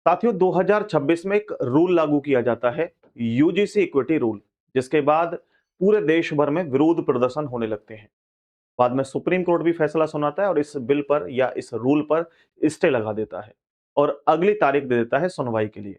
साथियों 2026 में एक रूल लागू किया जाता है, यूजीसी इक्विटी रूल, जिसके बाद पूरे देश भर में विरोध प्रदर्शन होने लगते हैं। बाद में सुप्रीम कोर्ट भी फैसला सुनाता है और इस बिल पर या इस रूल पर स्टे लगा देता है और अगली तारीख दे देता है सुनवाई के लिए।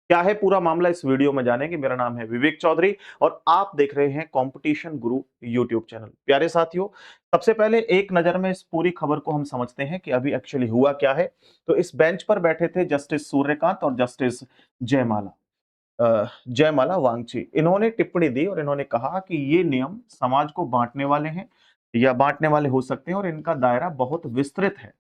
क्या है पूरा मामला, इस वीडियो में जानेंगे। मेरा नाम है विवेक चौधरी और आप देख रहे हैं कंपटीशन गुरु यूट्यूब चैनल। प्यारे साथियों, सबसे पहले एक नजर में इस पूरी खबर को हम समझते हैं कि अभी एक्चुअली हुआ क्या है। तो इस बेंच पर बैठे थे जस्टिस सूर्यकांत और जस्टिस जयमाला जयमाला वांगची। इन्होंने टिप्पणी दी और इन्होंने कहा कि ये नियम समाज को बांटने वाले हैं या बांटने वाले हो सकते हैं और इनका दायरा बहुत विस्तृत है।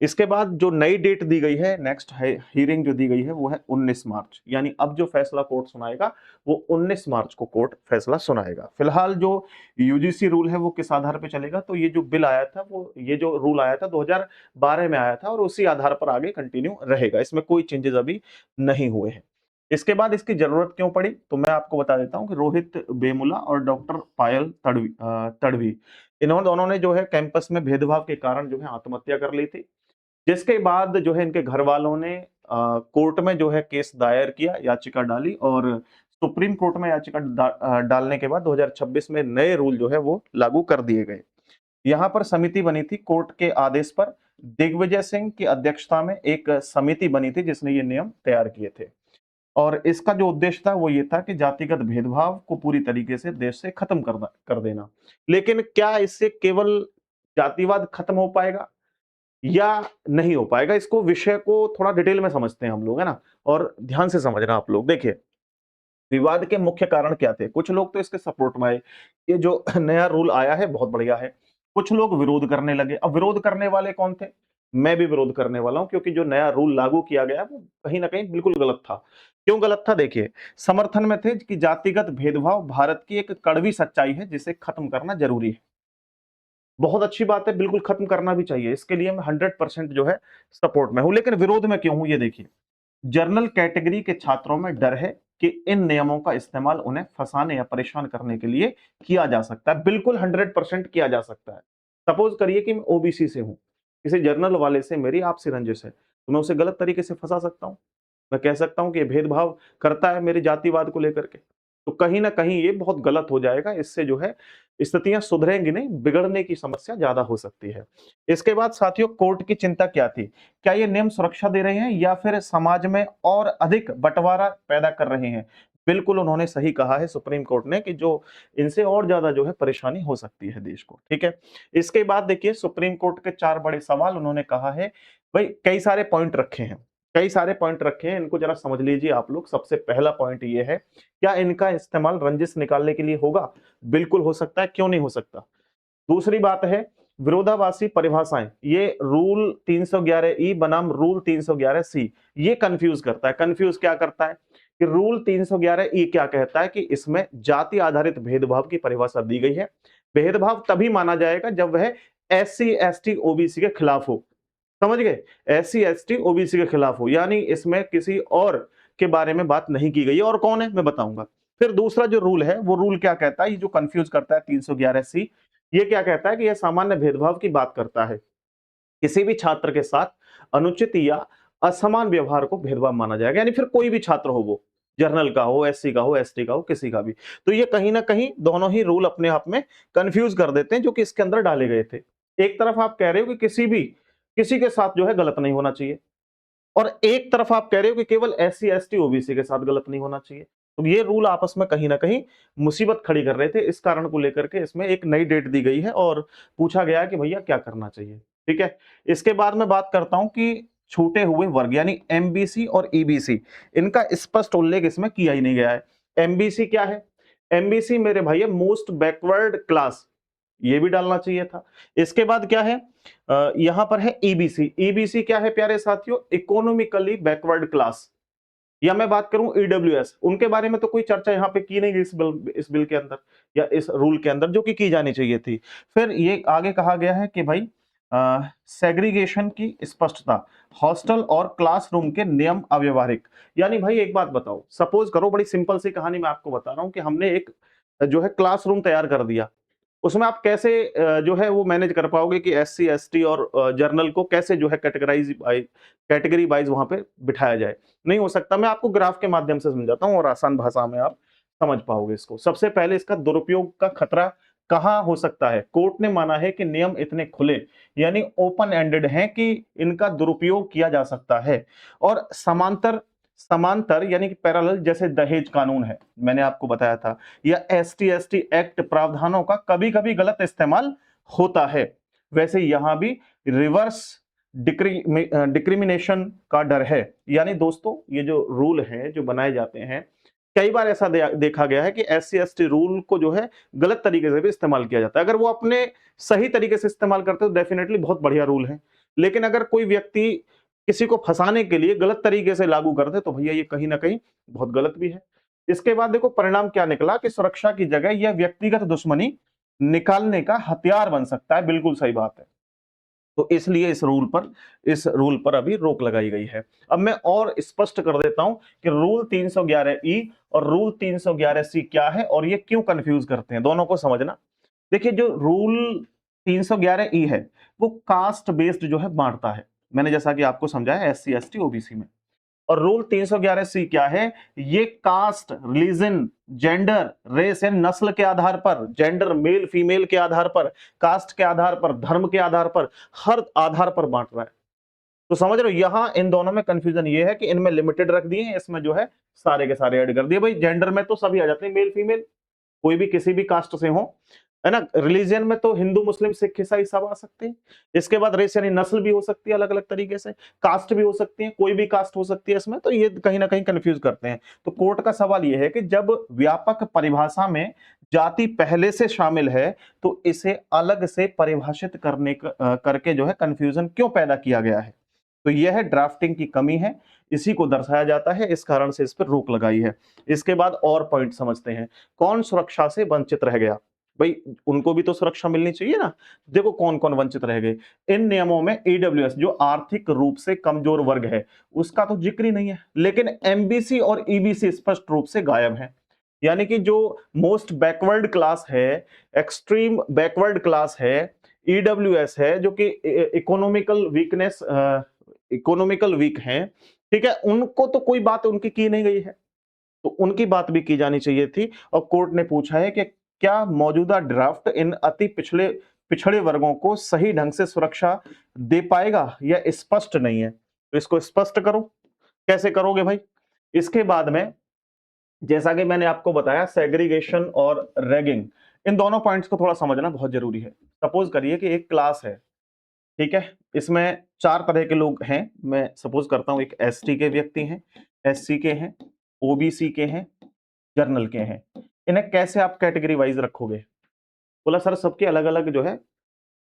इसके बाद जो नई डेट दी गई है, नेक्स्ट हियरिंग जो दी गई है वो है 19 मार्च, यानी अब जो फैसला कोर्ट सुनाएगा वो 19 मार्च को कोर्ट फैसला सुनाएगा। फिलहाल जो यूजीसी रूल है वो किस आधार पे चलेगा, तो ये जो बिल आया था वो ये जो रूल आया था 2012 में आया था और उसी आधार पर आगे कंटिन्यू रहेगा। इसमें कोई चेंजेस अभी नहीं हुए हैं। इसके बाद इसकी जरूरत क्यों पड़ी, तो मैं आपको बता देता हूं कि रोहित बेमुला और डॉक्टर पायल तड़वी इन्होंने दोनों ने जो है कैंपस में भेदभाव के कारण जो है आत्महत्या कर ली थी। जिसके बाद जो है इनके घर वालों ने कोर्ट में जो है केस दायर किया, याचिका डाली और सुप्रीम कोर्ट में याचिका डालने के बाद 2026 में नए रूल जो है वो लागू कर दिए गए। यहाँ पर समिति बनी थी कोर्ट के आदेश पर। दिग्विजय सिंह की अध्यक्षता में एक समिति बनी थी जिसने ये नियम तैयार किए थे और इसका जो उद्देश्य था वो ये था कि जातिगत भेदभाव को पूरी तरीके से देश से खत्म कर देना। लेकिन क्या इससे केवल जातिवाद खत्म हो पाएगा या नहीं हो पाएगा, इसको विषय को थोड़ा डिटेल में समझते हैं हम लोग, है ना। और ध्यान से समझना आप लोग। देखिए, विवाद के मुख्य कारण क्या थे। कुछ लोग तो इसके सपोर्ट में आए, ये जो नया रूल आया है बहुत बढ़िया है। कुछ लोग विरोध करने लगे। अब विरोध करने वाले कौन थे, मैं भी विरोध करने वाला हूं, क्योंकि जो नया रूल लागू किया गया वो कहीं ना कहीं बिल्कुल गलत था। क्यों गलत था, देखिए, समर्थन में थे कि जातिगत भेदभाव भारत की एक कड़वी सच्चाई है जिसे खत्म करना जरूरी है। बहुत अच्छी बात है, बिल्कुल खत्म करना भी चाहिए, इसके लिए मैं 100% जो है सपोर्ट में हूं। लेकिन विरोध में क्यों हूं, ये देखिए, जर्नल कैटेगरी के छात्रों में डर है कि इन नियमों का इस्तेमाल उन्हें फंसाने या परेशान करने के लिए किया जा सकता है। बिल्कुल 100% किया जा सकता है। सपोज करिए कि मैं ओबीसी से हूं, किसी जर्नल वाले से मेरी आपसी रंजिश है, तो मैं उसे गलत तरीके से फंसा सकता हूं। मैं कह सकता हूं कि ये भेदभाव करता है मेरे जातिवाद को लेकर के, तो कहीं ना कहीं ये बहुत गलत हो जाएगा। इससे जो है स्थितियां सुधरेंगी नहीं, बिगड़ने की समस्या ज्यादा हो सकती है। इसके बाद साथियों, कोर्ट की चिंता क्या थी, क्या ये नियम सुरक्षा दे रहे हैं या फिर समाज में और अधिक बंटवारा पैदा कर रहे हैं। बिल्कुल उन्होंने सही कहा है सुप्रीम कोर्ट ने कि जो इनसे और ज्यादा जो है परेशानी हो सकती है देश को। ठीक है, इसके बाद देखिए सुप्रीम कोर्ट के चार बड़े सवाल उन्होंने कहा है। भाई कई सारे पॉइंट रखे हैं, कई सारे पॉइंट रखे हैं, इनको जरा समझ लीजिए आप लोग। सबसे पहला पॉइंट ये है, क्या इनका इस्तेमाल रंजिश निकालने के लिए होगा। बिल्कुल हो सकता है, क्यों नहीं हो सकता। दूसरी बात है विरोधाभासी परिभाषाएं। ये रूल 311 ई बनाम रूल 311 सी ये कंफ्यूज करता है। कंफ्यूज क्या करता है कि रूल 311 ई क्या कहता है कि इसमें जाति आधारित भेदभाव की परिभाषा दी गई है। भेदभाव तभी माना जाएगा जब वह SC ST OBC के खिलाफ हो। समझ गए, SC ST OBC के खिलाफ हो, यानी इसमें किसी और के बारे में बात नहीं की गई है। और कौन है मैं बताऊंगा। फिर दूसरा जो रूल है वो रूल क्या कहता है, ये जो कंफ्यूज करता है 311 सी, ये क्या कहता है कि यह सामान्य भेदभाव की बात करता है। किसी भी छात्र के साथ अनुचित या असमान व्यवहार को भेदभाव माना जाएगा, यानी फिर कोई भी छात्र हो, वो जर्नल का हो, SC का हो, ST का हो, किसी का भी। तो ये कहीं ना कहीं दोनों ही रूल अपने आप में कंफ्यूज कर देते हैं जो कि इसके अंदर डाले गए थे। एक तरफ आप कह रहे हो कि किसी के साथ जो है गलत नहीं होना चाहिए, और एक तरफ आप कह रहे हो कि केवल SC ST OBC के साथ गलत नहीं होना चाहिए। तो ये रूल आपस में कहीं ना कहीं मुसीबत खड़ी कर रहे थे। इस कारण को लेकर के इसमें एक नई डेट दी गई है और पूछा गया है कि भैया क्या करना चाहिए। ठीक है, इसके बाद मैं बात करता हूं कि छूटे हुए वर्ग यानी MBC और EBC, इनका स्पष्ट उल्लेख इसमें किया ही नहीं गया है। MBC क्या है, MBC मेरे भाई मोस्ट बैकवर्ड क्लास, ये भी डालना चाहिए था। इसके बाद क्या है, यहां पर है EBC। EBC क्या है प्यारे साथियों, इकोनॉमिकली बैकवर्ड क्लास। या मैं बात करूं EWS, उनके बारे में तो कोई चर्चा यहां पे की नहीं गई इस बिल के अंदर या इस रूल के अंदर, जो कि की जानी चाहिए थी। फिर ये आगे कहा गया है कि भाई सेग्रीगेशन की स्पष्टता, हॉस्टल और क्लासरूम के नियम अव्यवहारिक। यानी भाई एक बात बताओ, सपोज करो, बड़ी सिंपल सी कहानी मैं आपको बता रहा हूं कि हमने एक जो है क्लासरूम तैयार कर दिया। उसमें आप कैसे जो है वो मैनेज कर पाओगे कि एससी, एसटी और जर्नल को कैसे जो है कैटेगरी वाइज वहां पे बिठाया जाए? नहीं हो सकता। मैं आपको ग्राफ के माध्यम से समझाता हूँ और आसान भाषा में आप समझ पाओगे इसको। सबसे पहले इसका दुरुपयोग का खतरा कहाँ हो सकता है? कोर्ट ने माना है कि नियम इतने खुले यानी ओपन एंडेड हैं कि इनका दुरुपयोग किया जा सकता है और समांतर समांतर यानी कि पैरेलल, जैसे दहेज कानून है, मैंने आपको बताया था, या एसटी एसटी एक्ट प्रावधानों का कभी कभी गलत इस्तेमाल होता है। वैसे यहां भी रिवर्स डिक्रिमिनेशन का डर है। यानी दोस्तों ये जो रूल है जो बनाए जाते हैं, कई बार ऐसा देखा गया है कि एससी एसटी रूल को जो है गलत तरीके से भी इस्तेमाल किया जाता है। अगर वो अपने सही तरीके से इस्तेमाल करते तो डेफिनेटली बहुत बढ़िया रूल है, लेकिन अगर कोई व्यक्ति किसी को फंसाने के लिए गलत तरीके से लागू करते तो भैया ये कहीं ना कहीं बहुत गलत भी है। इसके बाद देखो परिणाम क्या निकला कि सुरक्षा की जगह यह व्यक्तिगत दुश्मनी निकालने का हथियार बन सकता है। बिल्कुल सही बात है। तो इसलिए इस रूल पर अभी रोक लगाई गई है। अब मैं और स्पष्ट कर देता हूं कि रूल 311 ई और रूल 311 सी क्या है और ये क्यों कंफ्यूज करते हैं, दोनों को समझना। देखिए जो रूल 311 ई है वो कास्ट बेस्ड जो है बांटता है, मैंने जैसा कि आपको समझाया एससी एसटी ओबीसी में। और रूल 311 सी क्या है? ये caste, religion, gender, race and नस्ल के आधार पर, जेंडर मेल फीमेल के आधार पर, कास्ट के आधार पर, धर्म के आधार पर, हर आधार पर बांट रहा है। तो समझ रहे हो, यहां इन दोनों में कंफ्यूजन ये है कि इनमें लिमिटेड रख दिए हैं, इसमें जो है सारे के सारे ऐड कर दिए। भाई जेंडर में तो सभी आ जाते हैं, मेल फीमेल, कोई भी किसी भी कास्ट से हो, है ना। रिलीजियन में तो हिंदू मुस्लिम सिख ईसाई सब आ सकते हैं। इसके बाद रेस यानी नस्ल भी हो सकती है अलग अलग तरीके से, कास्ट भी हो सकती है, कोई भी कास्ट हो सकती है इसमें। तो ये कहीं ना कहीं कंफ्यूज करते हैं। तो कोर्ट का सवाल ये है कि जब व्यापक परिभाषा में जाति पहले से शामिल है तो इसे अलग से परिभाषित करके जो है कंफ्यूजन क्यों पैदा किया गया है? तो यह है ड्राफ्टिंग की कमी है, इसी को दर्शाया जाता है, इस कारण से इस पर रोक लगाई है। इसके बाद और पॉइंट समझते हैं। कौन सुरक्षा से वंचित रह गया? भाई उनको भी तो सुरक्षा मिलनी चाहिए ना। देखो कौन कौन वंचित रह गए। इन नियमों में ईडब्ल्यूएस जो आर्थिक रूप से कमजोर वर्ग है उसका तो जिक्र ही नहीं है, लेकिन एमबीसी और ईबीसी स्पष्ट रूप से गायब है। यानी कि जो मोस्ट बैकवर्ड क्लास है, एक्सट्रीम बैकवर्ड क्लास है, ईडब्ल्यूएस है, जो कि इकोनॉमिकल वीक है, ठीक है, उनको तो कोई बात उनकी की नहीं गई है, तो उनकी बात भी की जानी चाहिए थी। और कोर्ट ने पूछा है कि क्या मौजूदा ड्राफ्ट इन अति पिछड़े पिछड़े वर्गों को सही ढंग से सुरक्षा दे पाएगा या स्पष्ट नहीं है? तो इसको स्पष्ट करो। कैसे करोगे भाई? इसके बाद में जैसा कि मैंने आपको बताया सेग्रीगेशन और रैगिंग, इन दोनों पॉइंट्स को थोड़ा समझना बहुत जरूरी है। सपोज करिए कि एक क्लास है, ठीक है, इसमें चार तरह के लोग हैं। मैं सपोज करता हूं एक एसटी के व्यक्ति हैं, एससी के हैं, ओबीसी के हैं, जर्नल के हैं। इन्हें कैसे आप कैटेगरी वाइज रखोगे? बोला सर सबके अलग अलग जो है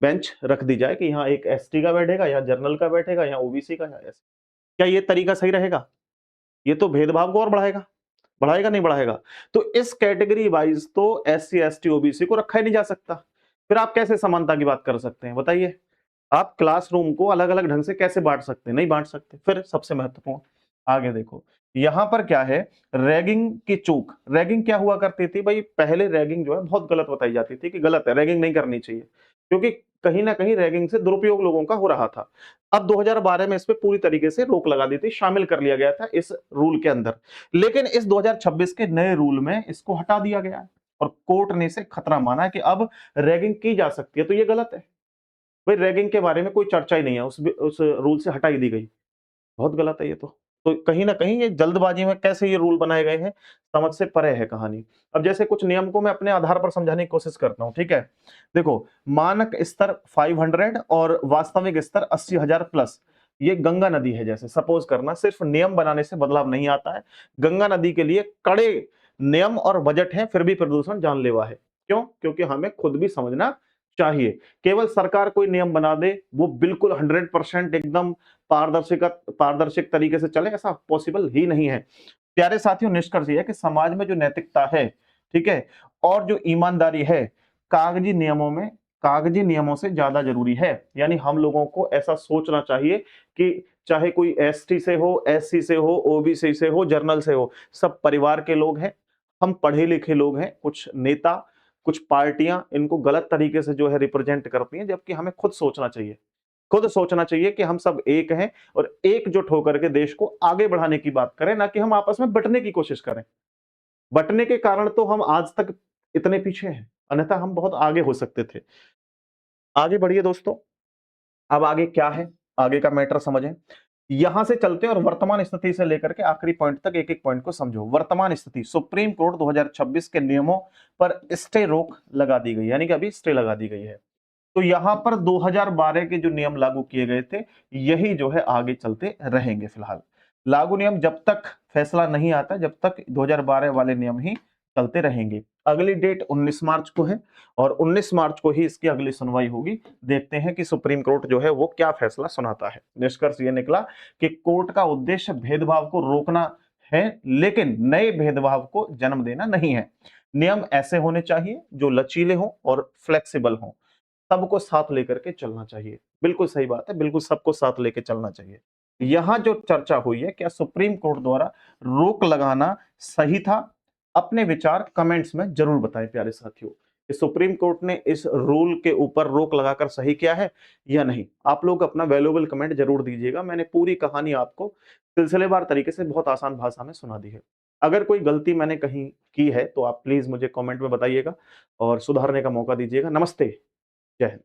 बेंच रख दी जाए कि यहाँ एक एसटी का बैठेगा, यहाँ जर्नल का बैठेगा, यहाँ ओबीसी का, यहाँ एस। क्या ये तरीका सही रहेगा? ये तो भेदभाव को और बढ़ाएगा, बढ़ाएगा नहीं बढ़ाएगा? तो इस कैटेगरी वाइज तो एससी एसटी ओबीसी को रखा ही नहीं जा सकता। फिर आप कैसे समानता की बात कर सकते हैं बताइए? आप क्लासरूम को अलग अलग ढंग से कैसे बांट सकते हैं? नहीं बांट सकते। फिर सबसे महत्वपूर्ण आगे देखो, यहां पर क्या है? रैगिंग की चूक। रैगिंग क्या हुआ करती थी भाई? पहले रैगिंग जो है बहुत गलत बताई जाती थी कि गलत है, रैगिंग नहीं करनी चाहिए, क्योंकि कहीं ना कहीं रैगिंग से दुरुपयोग लोगों का हो रहा था। अब 2012 में इस पे पूरी तरीके से रोक लगा दी थी, शामिल कर लिया गया था इस रूल के अंदर। लेकिन इस 2026 के नए रूल में इसको हटा दिया गया है और कोर्ट ने इसे खतरा माना है कि अब रैगिंग की जा सकती है। तो ये गलत है भाई, रैगिंग के बारे में कोई चर्चा ही नहीं है, उस रूल से हटा ही दी गई। बहुत गलत है ये तो कहीं ना कहीं ये जल्दबाजी में कैसे ये रूल बनाए गए हैं, समझ से परे है कहानी। अब जैसे कुछ नियम को मैं अपने आधार पर समझाने की कोशिश करता हूं, ठीक है। देखो मानक स्तर 500 और वास्तविक स्तर 80,000 प्लस। ये गंगा नदी है, जैसे सपोज करना, सिर्फ नियम बनाने से बदलाव नहीं आता है। गंगा नदी के लिए कड़े नियम और बजट है, फिर भी प्रदूषण जानलेवा है। क्यों? क्योंकि हमें खुद भी समझना चाहिए। केवल सरकार कोई नियम बना दे वो बिल्कुल 100% एकदम पारदर्शिक तरीके से चले, ऐसा पॉसिबल ही नहीं है। प्यारे साथियों, निष्कर्ष यह है कि समाज में जो नैतिकता है, ठीक है, और जो ईमानदारी है, कागजी नियमों में कागजी नियमों से ज्यादा जरूरी है। यानी हम लोगों को ऐसा सोचना चाहिए कि चाहे कोई एसटी से हो, एससी से हो, ओबीसी से हो, जर्नल से हो, सब परिवार के लोग हैं। हम पढ़े लिखे लोग हैं, कुछ नेता, कुछ पार्टियां इनको गलत तरीके से जो है रिप्रेजेंट करती हैं, जबकि हमें खुद सोचना चाहिए। खुद सोचना चाहिए कि हम सब एक हैं और एकजुट होकर के देश को आगे बढ़ाने की बात करें, ना कि हम आपस में बंटने की कोशिश करें। बंटने के कारण तो हम आज तक इतने पीछे हैं, अन्यथा हम बहुत आगे हो सकते थे। आगे बढ़िए दोस्तों। अब आगे क्या है, आगे का मैटर समझें। यहां से चलते हैं और वर्तमान स्थिति से लेकर के आखिरी पॉइंट तक एक एक पॉइंट को समझो। वर्तमान स्थिति, सुप्रीम कोर्ट 2026 के नियमों पर स्टे रोक लगा दी गई, यानी कि अभी स्टे लगा दी गई है। तो यहां पर 2012 के जो नियम लागू किए गए थे, यही जो है आगे चलते रहेंगे। फिलहाल लागू नियम जब तक फैसला नहीं आता, जब तक 2012 वाले नियम ही चलते रहेंगे। अगली डेट 19 मार्च को है और 19 मार्च को ही इसकी अगली सुनवाई होगी। देखते हैं कि सुप्रीम कोर्ट जो है वो क्या फैसला सुनाता है। निष्कर्ष ये निकला कि कोर्ट का उद्देश्य भेदभाव को रोकना है, लेकिन नए भेदभाव को जन्म देना नहीं है। नियम ऐसे होने चाहिए जो लचीले हों और फ्लेक्सिबल हों, सबको साथ लेकर के चलना चाहिए। बिल्कुल सही बात है, बिल्कुल सबको साथ लेके चलना चाहिए। यहां जो चर्चा हुई है, क्या सुप्रीम कोर्ट द्वारा रोक लगाना सही था? अपने विचार कमेंट्स में जरूर बताएं प्यारे साथियों। कि सुप्रीम कोर्ट ने इस रूल के ऊपर रोक लगाकर सही किया है या नहीं। आप लोग अपना वैल्यूएबल कमेंट जरूर दीजिएगा। मैंने पूरी कहानी आपको सिलसिलेवार तरीके से बहुत आसान भाषा में सुना दी है। अगर कोई गलती मैंने कहीं की है तो आप प्लीज मुझे कमेंट में बताइएगा और सुधारने का मौका दीजिएगा। नमस्ते, जय हिंद।